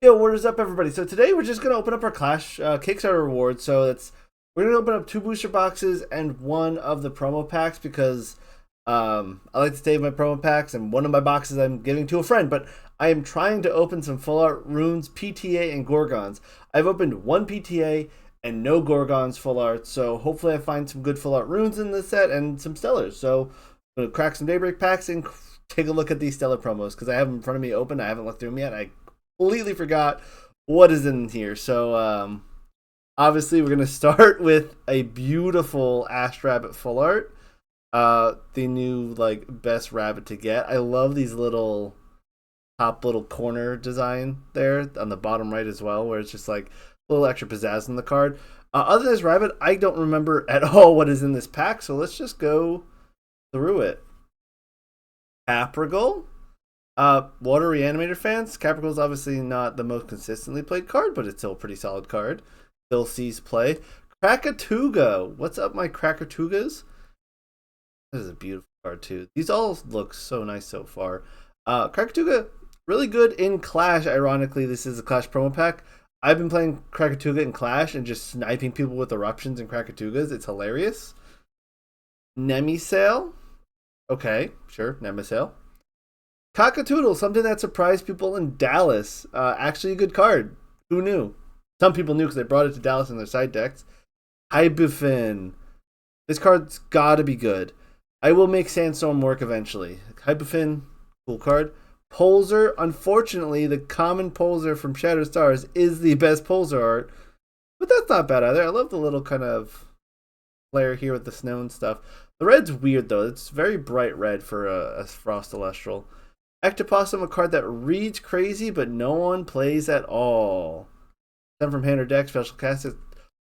Yo, what is up, everybody? So today we're just gonna open up our Clash Kickstarter rewards. We're gonna open up 2 booster boxes and one of the promo packs because I like to save my promo packs, and one of my boxes I'm giving to a friend. But I am trying to open some full art runes, PTA, and Gorgons. I've opened one PTA and no Gorgons full art, so hopefully I find some good full art runes in this set and some stellars. So I'm gonna crack some Daybreak packs and take a look at these stellar promos because I have them in front of me open. I haven't looked through them yet. I completely forgot what is in here. So obviously we're gonna start with a beautiful Ash Rabbit full art. The new like best rabbit to get. I love these little top little corner design there on the bottom right as well, where it's just like a little extra pizzazz in the card. Other than this rabbit, I don't remember at all what is in this pack, so let's just go through it. Caprigal. Water Reanimator fans, Capricorn is obviously not the most consistently played card, but it's still a pretty solid card. Still sees play. Krakatuga. What's up, my Krakatugas? This is a beautiful card, too. These all look so nice so far. Krakatuga, really good in Clash, ironically. This is a Clash promo pack. I've been playing Krakatuga in Clash and just sniping people with eruptions and Krakatugas. It's hilarious. Nemisail. Okay, sure, Nemisail. Cockatoodle, something that surprised people in Dallas. Actually, a good card. Who knew? Some people knew because they brought it to Dallas in their side decks. Hybuffin. This card's gotta be good. I will make Sandstorm work eventually. Hybuffin, cool card. Polzer, unfortunately, the common Polzer from Shattered Stars is the best Polzer art. But that's not bad either. I love the little kind of flare here with the snow and stuff. The red's weird, though. It's very bright red for a Frost Elestral. Ectopossum, a card that reads crazy, but no one plays at all. Sent from hand or deck, special cast it.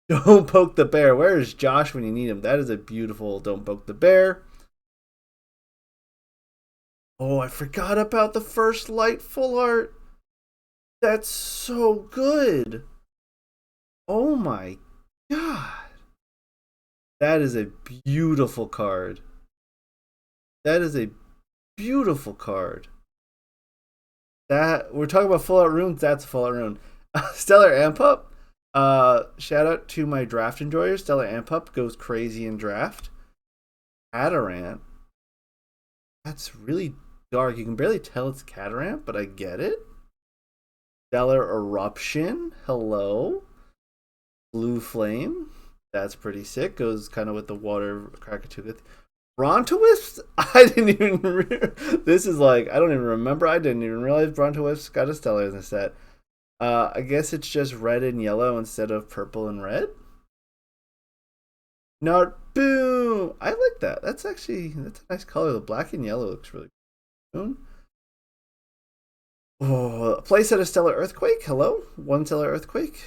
Don't poke the bear. Where is Josh when you need him? That is a beautiful Don't Poke the Bear. Oh, I forgot about the first light full art. That's so good. Oh my god. That is a beautiful card. That is a beautiful card. That we're talking about full art runes. That's a full art rune. Stellar Ampup. Shout out to my draft enjoyers. Stellar Ampup goes crazy in draft. Catarant. That's really dark. You can barely tell it's Catarant, but I get it. Stellar Eruption. Hello. Blue Flame. That's pretty sick. Goes kind of with the water Krakatuga. Brontowisps? I didn't even. This is like, I don't even remember. I didn't even realize Brontowisps got a stellar in the set. I guess it's just red and yellow instead of purple and red. Not boom. I like that. That's a nice color. The black and yellow looks really good. Oh, playset of Stellar Earthquake. Hello, one Stellar Earthquake.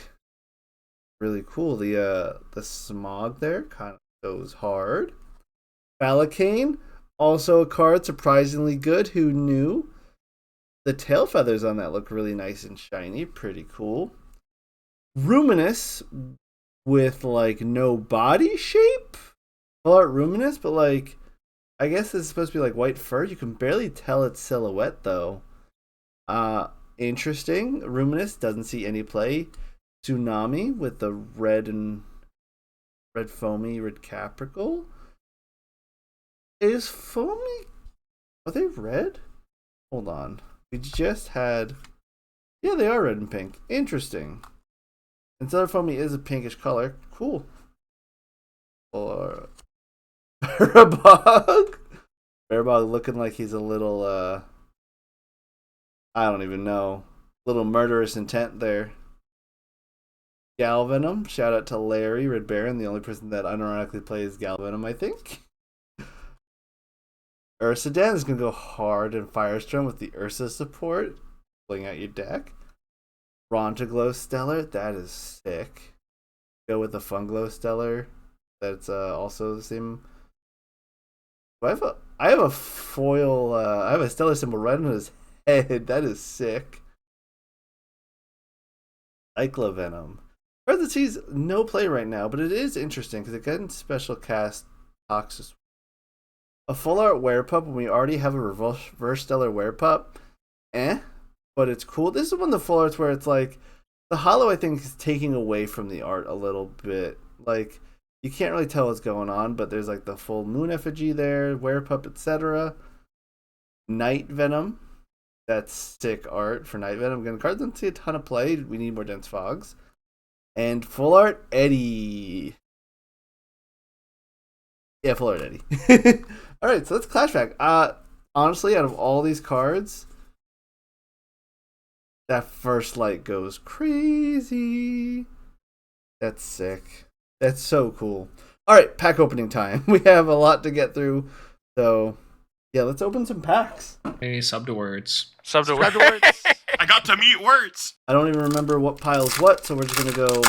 Really cool. The smog there kind of goes hard. Valakane, also a card surprisingly good. Who knew? The tail feathers on that look really nice and shiny. Pretty cool. Ruminous with like no body shape. Full art Ruminous, but like I guess it's supposed to be like white fur. You can barely tell its silhouette though. Interesting. Ruminous doesn't see any play. Tsunami with the red foamy red Capricorn. Is foamy? Are they red? Hold on. We just had. Yeah, they are red and pink. Interesting. And Stellar Foamy is a pinkish color. Cool. Or Bearbog. Bearbog looking like he's a little I don't even know. Little murderous intent there. Galvenom. Shout out to Larry Red Baron, the only person that unironically plays Galvenom, I think. Ursa Dan is going to go hard in Firestorm with the Ursa support. Pulling out your deck. Rontaglow Stellar. That is sick. Go with the Funglow Stellar. That's also the same. I have a foil. I have a Stellar symbol right on his head. That is sick. Cyclovenom. Card that sees no play right now, but it is interesting because it can special cast Toxus. A full art Werepup when we already have a reverse stellar Werepup. but it's cool. This is one of the full arts where it's like the holo, I think, is taking away from the art a little bit. Like, you can't really tell what's going on, but there's like the full moon effigy there, Werepup, etc. Night Venom. That's sick art for Night Venom. Again, cards don't see a ton of play. We need more dense fogs. And full art Eddie. Yeah, full art Eddie. Alright, so let's Clash Pack. Honestly, out of all these cards, that first light goes crazy. That's sick. That's so cool. Alright, pack opening time. We have a lot to get through. So, yeah, let's open some packs. Hey, sub to Werts. Sub to Werts. I got to meet Werts. I don't even remember what pile's what, so we're just going to go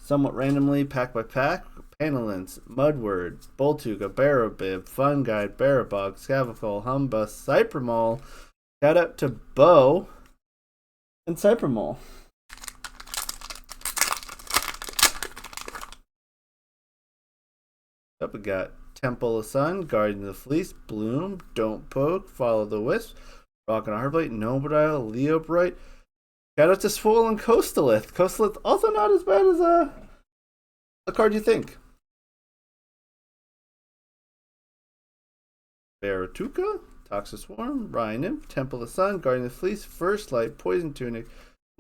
somewhat randomly, pack by pack. Panelins, Mudward, Boltuga, Barabib, Fun Guide, Barabog, Scavacol, Humbus, Cypramol. Shout out to Bo and Cypramol. Up we got Temple of Sun, Guardian of the Fleece, Bloom, Don't Poke, Follow the Wisp, Rock and Heartblade, Nobodile, Leo Bright. Shout out to Swollen Coastalith. Coastalith also not as bad as a card you think. Baratuka, Toxic Swarm, Rhino, Temple of the Sun, Guardian of the Fleece, First Light, Poison Tunic,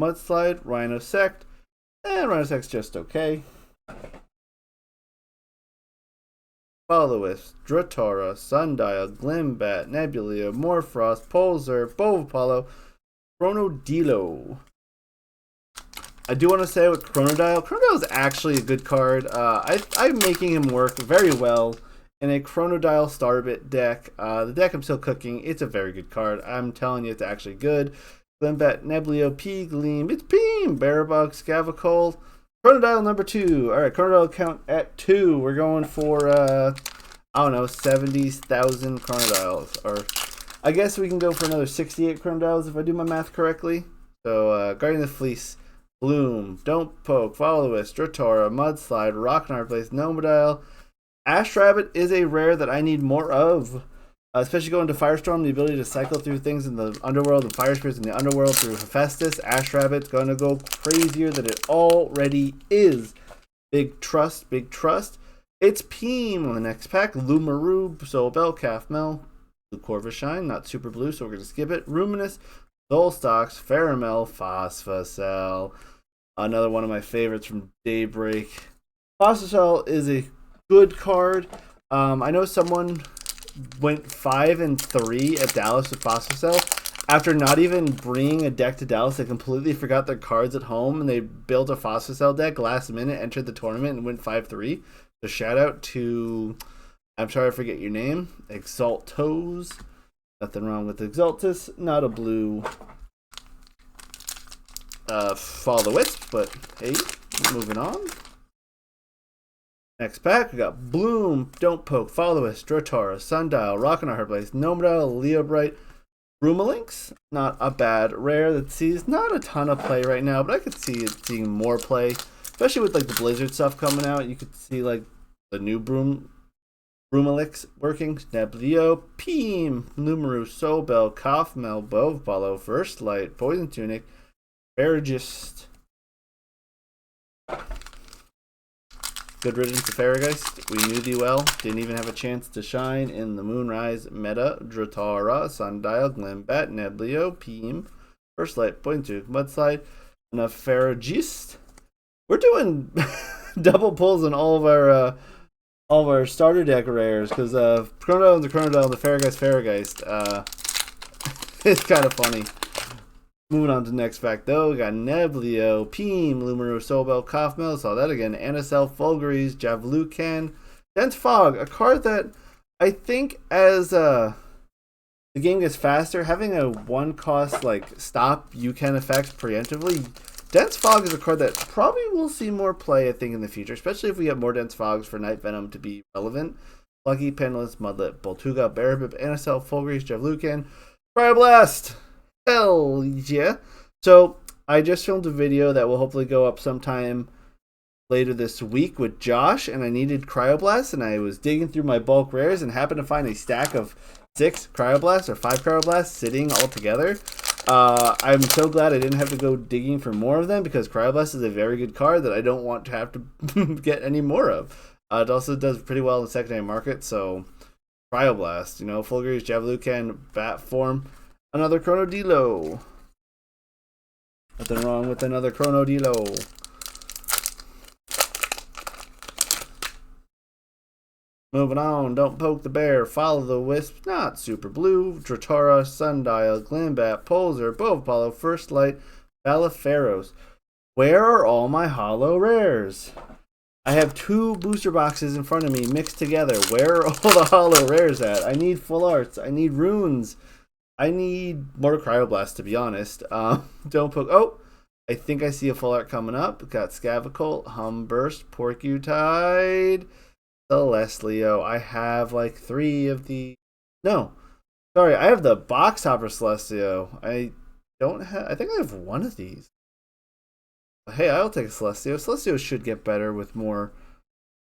Mudslide, Rhino Sect, and Rhino Sect's just okay. Follow the Wisp, Dratora, Sundial, Glimbat, Nebula, Morfrost, Pulsar, Bovapollo, Chronodilo. I do want to say with Chronodile is actually a good card. I'm making him work very well in a Chronodile Starbit deck. The deck I'm still cooking, it's a very good card. I'm telling you, it's actually good. Glimbat, Neblio, P-Gleam, it's Beam, Barabog, Scavacol, Chronodile number 2. Alright, Chronodile count at 2. We're going for, I don't know, 70,000 Chronodiles. Or, I guess we can go for another 68 Chronodiles if I do my math correctly. So, Guardian of the Fleece, Bloom, Don't Poke, Follow the Wisp, Dratora, Mudslide, Rock and Hard Place, Nobodile. Ash Rabbit is a rare that I need more of, especially going to Firestorm, the ability to cycle through things in the underworld and Fire Spirits in the underworld through Hephaestus. Ash Rabbit's going to go crazier than it already is. Big trust, big trust. It's Peem on the next pack. Lumaroo, Soulbell, Calfmel, Blue Corvishine, not super blue, so we're going to skip it. Ruminous, Soulstocks, Pheramel, Phosphocell. Another one of my favorites from Daybreak. Phosphocell is a good card. I know someone went 5-3 at Dallas with Phosphocell. After not even bringing a deck to Dallas, they completely forgot their cards at home and they built a Phosphocell deck last minute, entered the tournament, and went 5-3. So shout out to, I'm sorry I forget your name, Exaltos. Nothing wrong with Exaltus. Not a blue Follow the Wisp, but hey, moving on. Next pack, we got Bloom, Don't Poke, Follow the Wisp, Dratora, Sundial, Rock and Hard Place, Nobodile, Leo Bright, Rumalinx. Not a bad rare that sees not a ton of play right now, but I could see it seeing more play, especially with like the Blizzard stuff coming out. You could see like the new Rumalix working. Neblio, Peem, Lumaroo, Soulbell, Calfmel, Bovapollo, First Light, Poison Tunic, Faragist. Good riddance to Faragist. We knew thee well. Didn't even have a chance to shine in the Moonrise meta. Dratora, Sundial, Glimbat, Neblio, Peem, First Light, Poison Tunic, Mudslide, and a Faragist. We're doing double pulls on all of our starter deck rares because Chronodile and the Chronodile, the Faragist. It's kind of funny. Moving on to the next fact, though, we got Neblio, Peem, Lumaroo, Soulbell, Calfmel, saw that again, Anacell, Fulguris, Javelucan, Dense Fog, a card that I think as the game gets faster, having a one-cost, like, stop UCAN effect preemptively, Dense Fog is a card that probably will see more play, I think, in the future, especially if we get more Dense Fogs for Night Venom to be relevant. Lucky, Panelist, Mudlet, Boltuga, Barabib, Anacell, Fulguris, Javelucan, Cryoblast! Hell yeah. So, I just filmed a video that will hopefully go up sometime later this week with Josh, and I needed Cryoblast, and I was digging through my bulk rares and happened to find a stack of 6 Cryoblasts or 5 Cryoblasts sitting all together. I'm so glad I didn't have to go digging for more of them because Cryoblast is a very good card that I don't want to have to get any more of. It also does pretty well in the secondary market, so Cryoblast, you know, Fulguri's Javelucan, Bat Form, another Chronodilo. Nothing wrong with another Chronodilo. Moving on, don't poke the bear, follow the wisp, not super blue, Dratora, Sundial, Glimbat, Pulsar, Apollo, First Light, Balaferos. Where are all my holo rares? I have 2 booster boxes in front of me mixed together. Where are all the holo rares at? I need full arts, I need runes, I need more Cryoblast, to be honest. Don't poke. Oh, I think I see a full art coming up. Got Scavicolt, Humburst, Porcutide, Celestlio. I have like 3 of the. No, sorry, I have the box hopper Celestlio. I don't have. I think I have 1 of these. Hey, I'll take a Celestlio. Celestlio should get better with more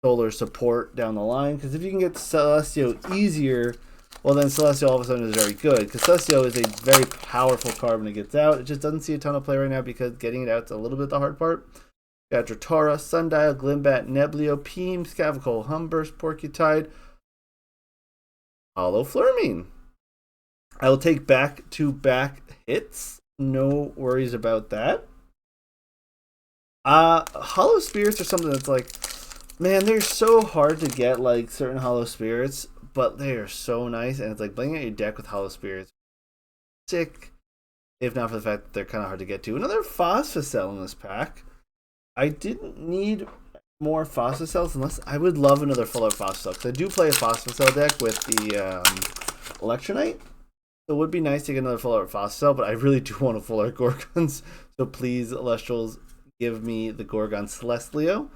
solar support down the line. Because if you can get Celestlio easier, well then Celestlio all of a sudden is very good. Because Celestlio is a very powerful card when it gets out. It just doesn't see a ton of play right now because getting it out is a little bit the hard part. Got Dratora, Sundial, Glimbat, Neblio, Peem, Scavicolt, Humburst, Porcutide, Holo Flurmine. I will take back-to-back hits. No worries about that. Holo Spirits are something that's like, man, they're so hard to get, like, certain Holo Spirits, but they are so nice, and it's like bringing out your deck with Holo Spirits. Sick, if not for the fact that they're kind of hard to get to. Another Phosphocell in this pack. I didn't need more Phosphocells unless I would love another full art Phosphocell, because I do play a Phosphocell deck with the Electronite. So it would be nice to get another full art Phosphocell, but I really do want a full art Gorgons. So please, Elestrals, give me the Gorgon Celestlio.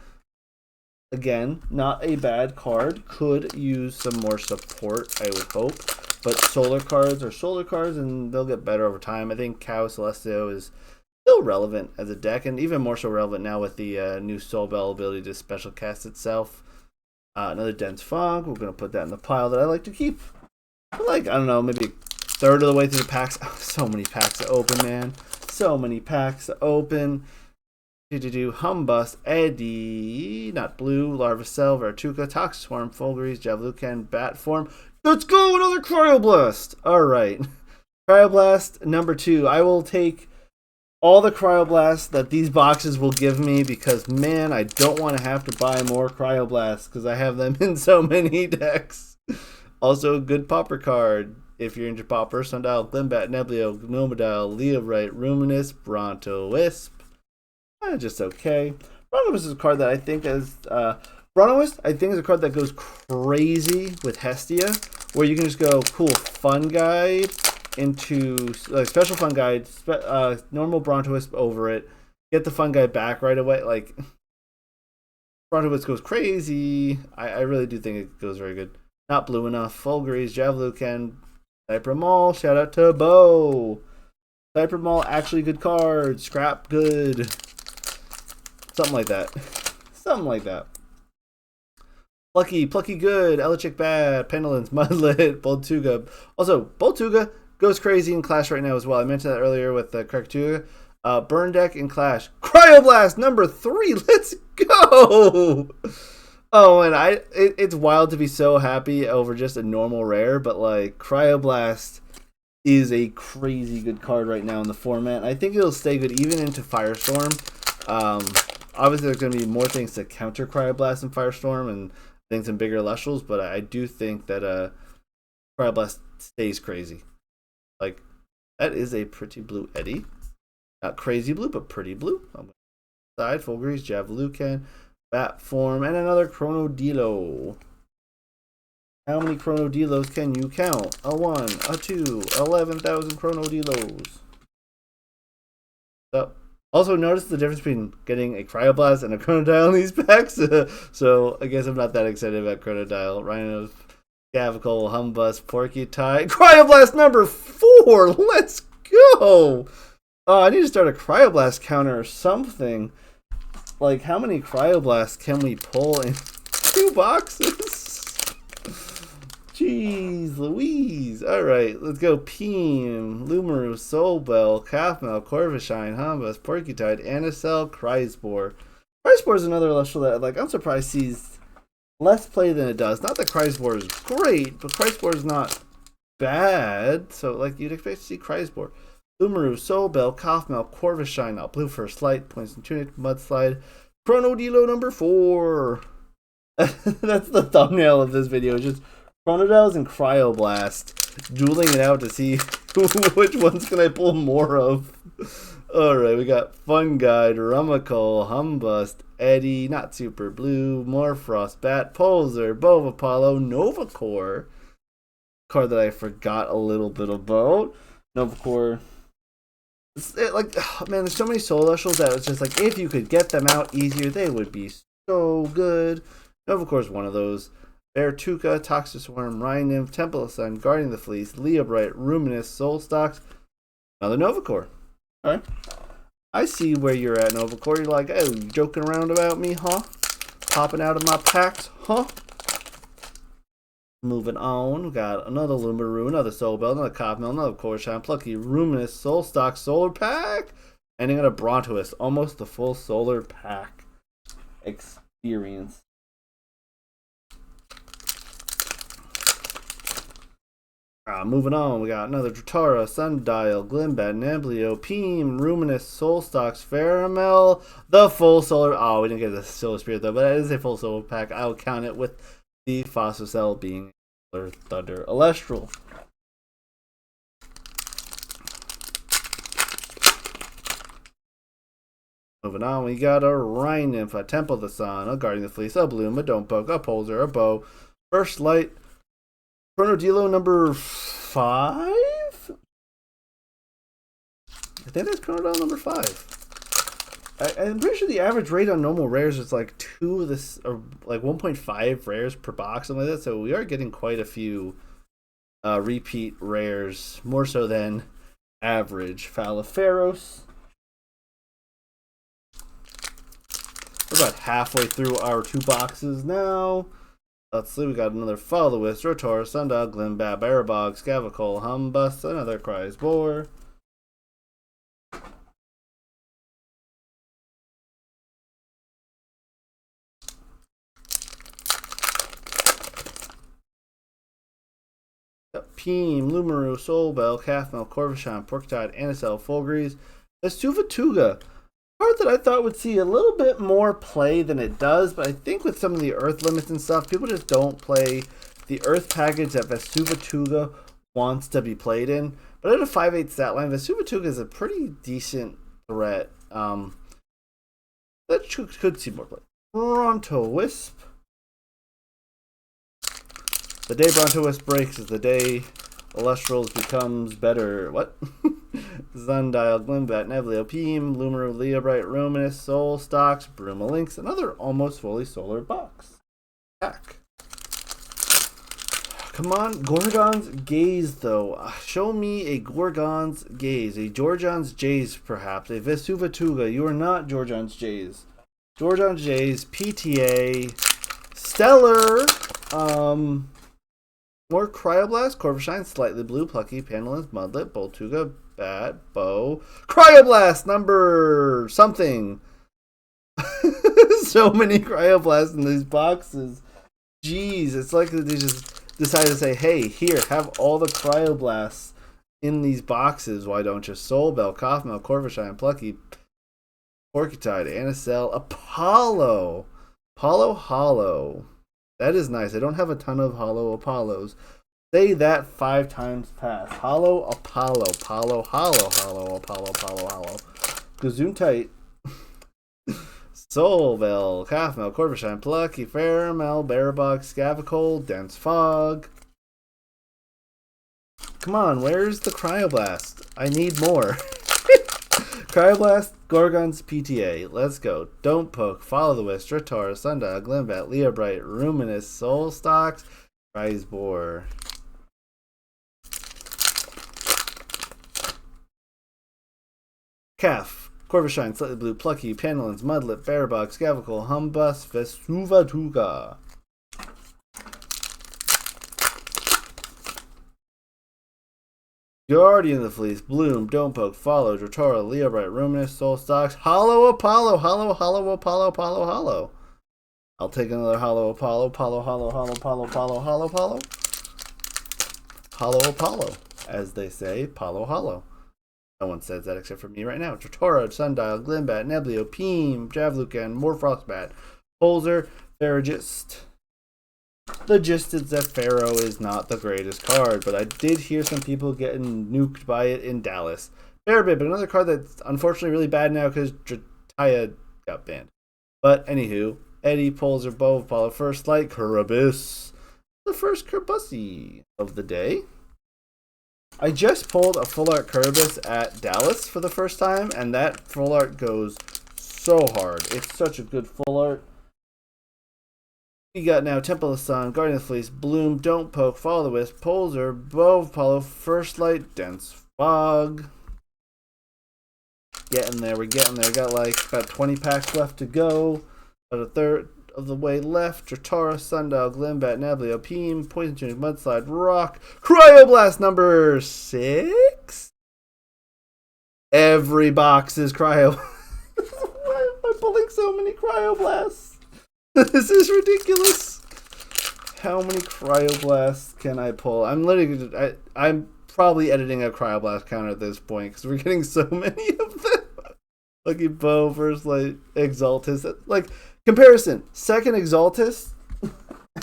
Again, not a bad card. Could use some more support, I would hope. But solar cards are solar cards, and they'll get better over time. I think Cow Celestlio is still relevant as a deck, and even more so relevant now with the new Soul Bell ability to special cast itself. Another Dense Fog. We're going to put that in the pile that I like to keep. Like, I don't know, maybe a third of the way through the packs. Oh, so many packs to open, man. So many packs to open. Humbust, Eddie, not blue, Larvacell, Vertuca, Toxswarm, Fulguri's, Javelucan, Bat Form. Let's go, another Cryoblast! Alright. Cryoblast number 2. I will take all the Cryoblasts that these boxes will give me because, man, I don't want to have to buy more Cryoblasts because I have them in so many decks. Also, a good Popper card. If you're into Popper, Sundial, Glimbat, Neblio, Gnomodile, Leovrite, Ruminous, Bronto-Wisp. Just okay. Bronto-Wisp is a card that I think is Bronto-Wisp, I think, is a card that goes crazy with Hestia, where you can just go cool fun guide into like special fun guide, normal Bronto-Wisp over it, get the fun guide back right away. Like Bronto-Wisp goes crazy. I really do think it goes very good. Not blue enough. Fulguri's, Javelucan, Cypramol. Shout out to Bo. Cypramol, actually good card. Scrap good. Something like that. Something like that. Plucky good. Elichick bad. Pendulins, Mudlet, Boltuga. Also, Boltuga goes crazy in Clash right now as well. I mentioned that earlier with the Krakatuga. Burn deck in Clash. Cryoblast number 3. Let's go. Oh, and it's wild to be so happy over just a normal rare, but like Cryoblast is a crazy good card right now in the format. I think it'll stay good even into Firestorm. Obviously, there's going to be more things to counter Cryoblast in Firestorm and things in bigger Elestrals, but I do think that Cryoblast stays crazy. Like, that is a pretty blue Eddie. Not crazy blue, but pretty blue. Side, Fulguri's, Javelucan, Bat Form, and another Chronodilo. How many Chronodilos can you count? A 1, a 2, 11,000 Chronodilos. So, also notice the difference between getting a Cryoblast and a Chronodile in these packs. So I guess I'm not that excited about Chronodile. Rhinos, Scavicolt, Humbust, Porcutide. Cryoblast number 4! Let's go! Oh, I need to start a Cryoblast counter or something. Like, how many Cryoblasts can we pull in 2 boxes? Jeez Louise. Alright, let's go. Peem, Lumaru, Soulbell, Calfmel, Corvishine, Hombus, Porcutide, Anisel, Cryspore. Cryspore is another Elestral that, like, I'm surprised sees less play than it does. Not that Cryspore is great, but Cryspore is not bad. So, like, you'd expect to see Cryspore. Lumaru, Soulbell, Calfmel, Corvishine, Blue First Light, Poison Tunic, Mudslide, Chronodilo number 4. That's the thumbnail of this video. Just Chronodils and Cryoblast dueling it out to see which ones can I pull more of. Alright, we got Funguide, Rummikle, Humbust, Eddie, Not Super Blue, Morfrost, Bat, Pulsar, Bovapollo, Novacore. Card that I forgot a little bit about. Novacore. Like, oh, man, there's so many Soul-Electrals that it's just like, if you could get them out easier, they would be so good. Novacore is one of those. Beartuka, Toxiswarm, Rhine Nymph, Temple of Sun, Guardian of the Fleece, Leobrite, Ruminous, Soulstox, another Novacore. Alright. I see where you're at, Novacore. You're like, oh, you joking around about me, huh? Popping out of my packs, huh? Moving on, we got another Lumaru, another Soulbell, another Copmel, another Corshine, Plucky, Ruminous, Soulstox, Solar Pack, ending on a Brontoist, almost the full Solar Pack experience. Moving on, we got another Dratara, Sundial, Glimbat, Nemblio, Peem, Ruminous, Soulstox, Pheramel, the full Solar. Oh, we didn't get the Solar Spirit though, but it is a full Solar Pack. I'll count it with the Fossil Cell being Solar Thunder Elestral. Moving on, we got a Rhine Nymph, a Temple of the Sun, a Guardian of the Fleece, a Bloom, a Don't Poke, a Pulsar, a Bow, First Light, Chronodilo number 5? I think that's Chronodilo number 5. I'm pretty sure the average rate on normal rares is like 2 of this, or like 1.5 rares per box, something like that. So we are getting quite a few repeat rares, more so than average. Falaferos. We're about halfway through our 2 boxes now. Let's see, we got another Follow-Wisp, Rotor, Sundial, Glimbat, Barabog, Scavacol, Humbust, another Cryoblast. Peem, Lumaru, Soulbell, Calfmel, Corvishine, Porcutide, Anisel, Fulgrease, Estuvatuga. Card that I thought would see a little bit more play than it does, but I think with some of the Earth limits and stuff, people just don't play the Earth package that Vestuvatuga wants to be played in. But at a 5/8 stat line, Vestuvatuga is a pretty decent threat. That could see more play. Brontowisp. The day Brontowisp breaks is the day Elestrals becomes better. What? Sundial, Glimbat, Neblio, Peem, Lumaru, Leobrite, Ruminous, Soulstox, Brumalinx, another almost fully solar box. Pack. Come on, Gorgon's Gaze though. Show me a Gorgon's Gaze. A Georgian's Jays perhaps. A Vestuvatuga. You are not Georgian's Jays. Georgian's Jays, PTA, Stellar, more Cryoblast, Corvishine, Slightly Blue, Plucky, Panelins, Mudlet, Boltuga, Bat, Bow, Cryoblast number something. So many Cryoblasts in these boxes. Jeez, it's like they just decided to say, hey, here, have all the Cryoblasts in these boxes. Why don't you? Soulbell, Kaufmel, Corvishine, Plucky, Porcutide, Anisel, Apollo. Apollo Hollow. That is nice. I don't have a ton of Hollow Apollos. Say that 5 times fast. Hollow Apollo. Apollo, Hollow, Hollow, Apollo, Apollo, Hollow. Gesundheit. Soulbell, Calfmel, Corvishine, Plucky, Pheramel, Barabog, Scavacol, Dense Fog. Come on, where's the Cryoblast? I need more. Cryoblast, Gorgon's PTA. Let's go. Don't Poke, Follow the Wisp, Dratara, Sundial, Glimbat, Leobrite, Ruminous, Soulstox, Cryspore. Calf, Corvishine, Slightly Blue, Plucky, Panelins, Mudlet, Barabog, Scavacol, Humbus, Vestuvatuga. Guardian of the Fleece, Bloom, Don't Poke, Follow, Drotara, Leobright, Ruminous, Soul Stocks, Hollow Apollo, Hollow Apollo, Hollow. I'll take another Hollow Apollo, Hollow Apollo, as they say, Hollow. No one says that except for me right now. Drotara, Sundial, Glimbat, Neblio, Peem, Javlucan, more Frostbat, Polzer, Faragist. The gist is that Pharaoh is not the greatest card, but I did hear some people getting nuked by it in Dallas. Barabib, another card that's unfortunately really bad now because Drataya got banned. But anywho, Eddie, Polzer, Bow, Apollo, First Light, Kerberos. The first Kerbussy of the day. I just pulled a full art Kerberos at Dallas for the first time, and that full art goes so hard. It's such a good full art. We got now Temple of Sun, Guardian of the Fleece, Bloom, Don't Poke, Follow the Wisp, Polzer, Bow of Apollo, First Light, Dense Fog. Getting there, we're getting there. Got like about 20 packs left to go. About a third of the way left. Drotara, Sundial, Glimbat, Neblio, Peem, Poison Tunic, Mudslide, Rock, Cryoblast number 6. Every box is Cryo. Why am I pulling so many Cryoblasts? This is ridiculous. How many Cryoblasts can I pull? I'm probably editing a Cryoblast counter at this point because we're getting so many of them. Lucky Bow, First Light, Exaltus. Like, comparison, second Exaltus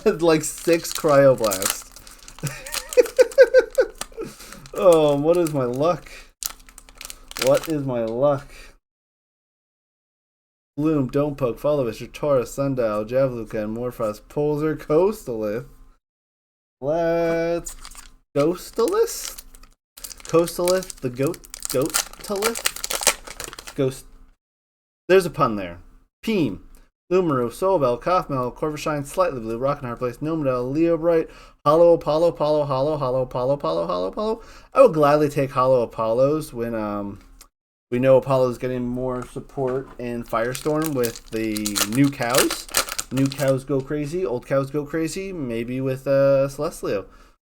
had like 6 Cryoblasts. Oh, what is my luck? What is my luck? Bloom, Don't Poke, Follow Us, Drotara, Sundial, Javlucan, Morphos, Polzer, Coastalith. Let's Ghostalith? Coastalith, the Goatalith? Ghost. There's a pun there. Peem, Lumeru, Soulbell, Kaufmel, Corvishine, Slightly Blue, Rock and Hard Place, Nomodel, Leobright, Hollow Apollo, Hollow Apollo. I would gladly take Hollow Apollos when we know Apollo's getting more support in Firestorm with the new cows. New cows go crazy, old cows go crazy, maybe with Celestlio.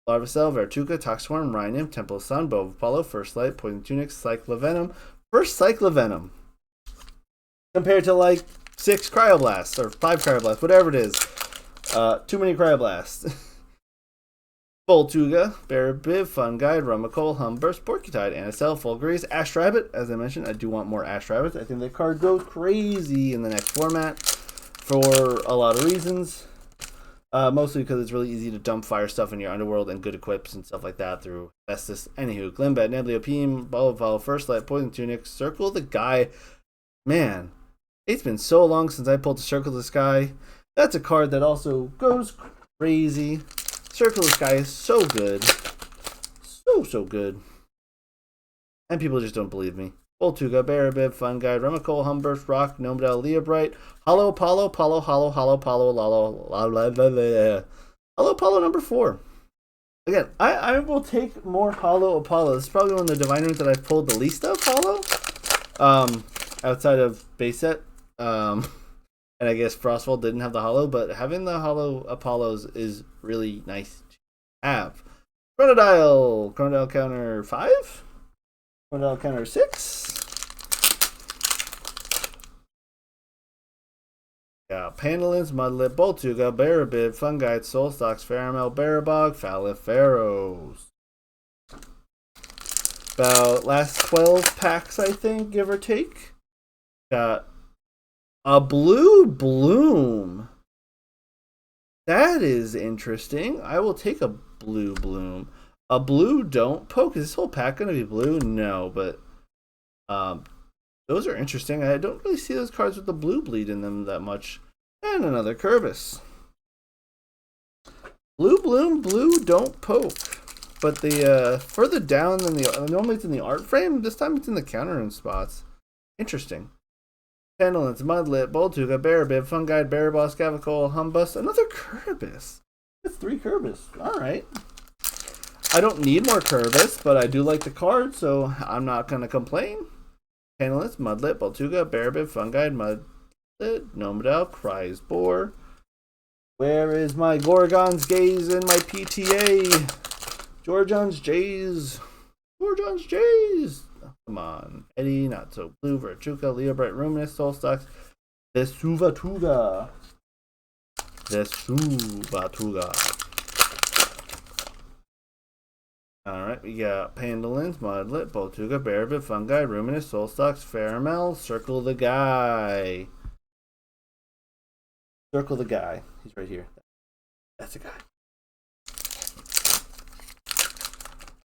Larvacell, Vertuga, Toxswarm, Rhinium, Temple of Sun, Bow of Apollo, First Light, Poison Tunic, Cyclovenom. First Cyclovenom. Compared to like 6 Cryoblasts, or 5 Cryoblasts, whatever it is. Too many Cryoblasts. Voltuga, Barabib, Fun Guide, Rumacole, Humburst, Porcutide, Anacell, Fulgurious, Ash Rabbit. As I mentioned, I do want more Ash Rabbits. I think that card goes crazy in the next format for a lot of reasons. Mostly because it's really easy to dump fire stuff in your underworld and good equips and stuff like that through Estus. Anywho, Glimbat, Neblio, Peem, Ball of Follow, First Light, Poison Tunic, Circle the Guy. Man, it's been so long since I pulled the Circle the Sky. That's a card that also goes crazy. Circle the Sky is so good. So good. And people just don't believe me. Voltuga, Barabib, Fun Guide, Rumacole, Humburst, Rock, Nomodel, Leobright, Hollow Apollo, Hollow Apollo number 4. Again, I will take more Hollow Apollo. This is probably one of the Divine Runes that I've pulled the least of Hollow. Outside of base set. And I guess Frostfall didn't have the Hollow, but having the Hollow Apollos is really nice to have. Chronodile counter 5. Chronodile counter 6. Yeah, Pandalins, Mudlip, Boltuga, Barabib, Fungite, Soulstocks, Faramel, Barabog, Faliferos. About last 12 packs, I think, give or take. Got a blue bloom. That is interesting. I will take a blue bloom. A blue don't poke. Is this whole pack going to be blue? No, but those are interesting. I don't really see those cards with the blue bleed in them that much. And another Kerberos. Blue bloom, blue don't poke. But the further down than normally it's in the art frame. This time it's in the counter rune spots. Interesting. Pendulance, Mudlit, Boltuga, Barabib, Fungide, Baraboss, Gavicole, Humbus, another Kerberos. That's 3 Kerberos. Alright. I don't need more Kerberos, but I do like the card, so I'm not going to complain. Pendulance, Mudlit, Boltuga, Barabib, Fungide, Mudlit, Nomodel, Cries Boar. Where is my Gorgon's Gaze and my PTA? Georgian's Jays. Gorgon's Jays. Oh, come on. Eddie, Not So Blue, Verchuka, Leo Bright, Ruminous, Solstox, Vesuvatuga. Alright, we got Pandolins, Mudlet, Boltuga, Barabit, Fungi, Ruminous, Solstox, Faramel, Circle the Guy. Circle the Guy. He's right here. That's a guy.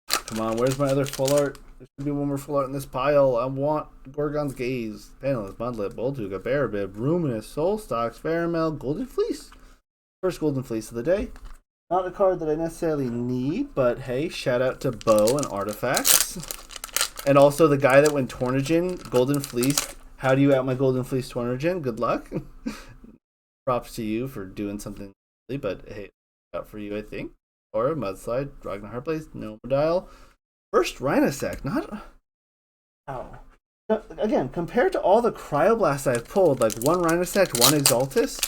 Come on, where's my other full art? There should be one more full art in this pile. I want Gorgon's Gaze, Panelist, Mudlet, Boltuga, Barabib, Ruminous, Solstox, Faramel, Golden Fleece. First Golden Fleece of the day. Not a card that I necessarily need, but hey, shout out to Bo and Artifacts. And also the guy that went Tornigen, Golden Fleece. How do you out my Golden Fleece Tornigen? Good luck. Props to you for doing something, but hey, out for you, I think. Or Mudslide, Dragon Heartblaze, Nomodile. First Rhinosect, not. Ow. Again, compared to all the Cryoblasts I've pulled, like one Rhinosect, one Exaltus,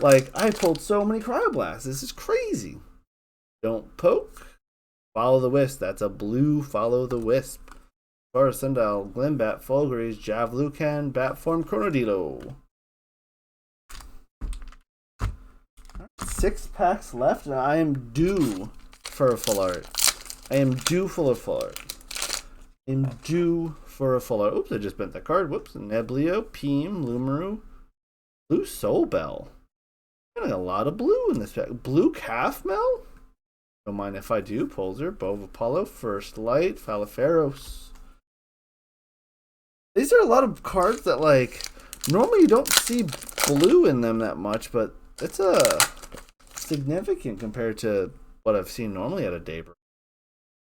like I pulled so many Cryoblasts. This is crazy. Don't poke. Follow the Wisp. That's a blue Follow the Wisp. Forest Sundal, Glimbat, Fulguri's, Javlucan, Batform, Chronodilo. 6 packs left, and I am due for a full art. I am due for a full art. Oops, I just bent that card. Whoops. Neblio, Peem, Lumaru, Blue Soul Bell. Getting a lot of blue in this pack. Blue Calf Mel? Don't mind if I do. Pulsar, Bow of Apollo, First Light, Falaferos. These are a lot of cards that, like, normally you don't see blue in them that much, but it's significant compared to what I've seen normally at a Daybreak.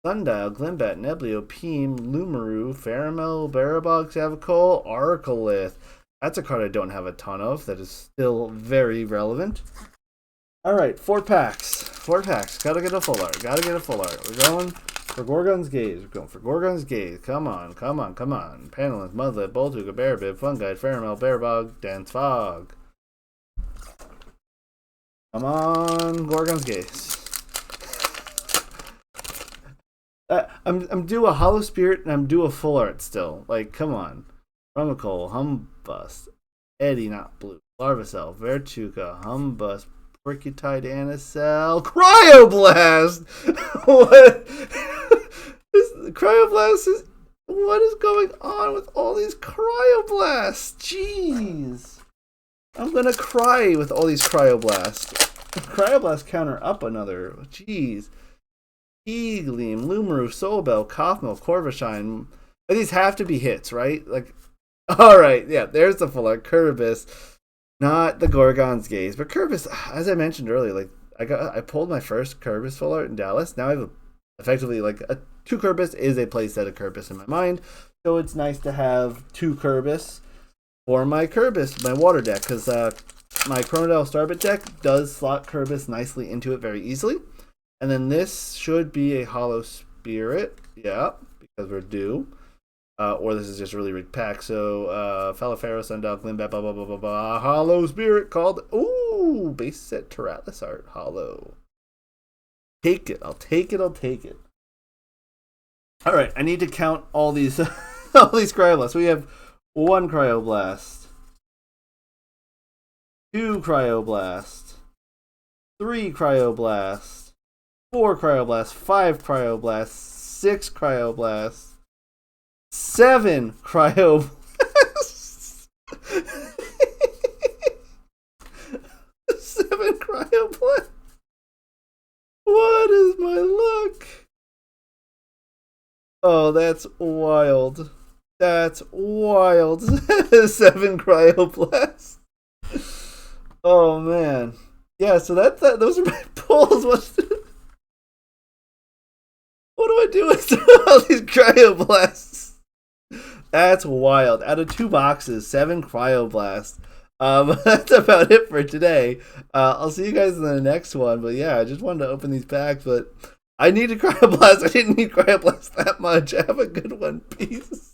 Sundial, Glimbat, Neblio, Peem, Lumaru, Faramel, Barabog, Savacol, Arcolith. That's a card I don't have a ton of that is still very relevant. Alright, 4 packs. Gotta get a full art. We're going for Gorgon's Gaze. Come on. Panelins, Mudlet, Boltuga, Barabib, Fungi, Faramel, Barabog, Dance Fog. Come on, Gorgon's Gaze. I'm due a Hollow Spirit and I'm due a full art still. Like, come on. Rumicole, Humbust, Eddie Not Blue, Larvacell, Vertuka, Humbust, Percutide, Anisel, Cryoblast! What? Cryoblast is... What is going on with all these Cryoblasts? Jeez. I'm gonna cry with all these Cryoblasts. Cryoblast counter up another. Jeez. Eagleam, Lumaru, Soulbell, Kaufmel, Corvishine. These have to be hits, right? Like, alright, yeah, there's the full art. Kerberos. Not the Gorgon's Gaze. But Kerberos, as I mentioned earlier, like I pulled my first Kerberos full art in Dallas. Now I have effectively like 2 Kerberos is a playset of Kerberos in my mind. So it's nice to have 2 Kerberos for my Kerberos, my water deck, because my Chronodile Starbit deck does slot Kerberos nicely into it very easily. And then this should be a Hollow Spirit, yeah, because we're due. Or this is just a really rigged pack. So, Falaferos, Sundial, Glimbat, blah, blah, blah, blah, blah. Hollow Spirit called, ooh, base set Terratlas art, Hollow. Take it, I'll take it. Alright, I need to count all these, all these Cryoblasts. We have 1 Cryoblast, 2 Cryoblast, 3 Cryoblast, 4 Cryoblasts, 5 Cryoblasts, 6 Cryoblasts, 7 Cryoblasts. 7 Cryoblasts. What is my luck? Oh, that's wild. 7 Cryoblasts. Oh man. Yeah, so those are my pulls. What do I do with all these Cryoblasts? That's wild. Out of 2 boxes, 7 Cryoblasts. That's about it for today. I'll see you guys in the next one. But yeah, I just wanted to open these packs. But I needed Cryoblast. I didn't need Cryoblast that much. Have a good one. Peace.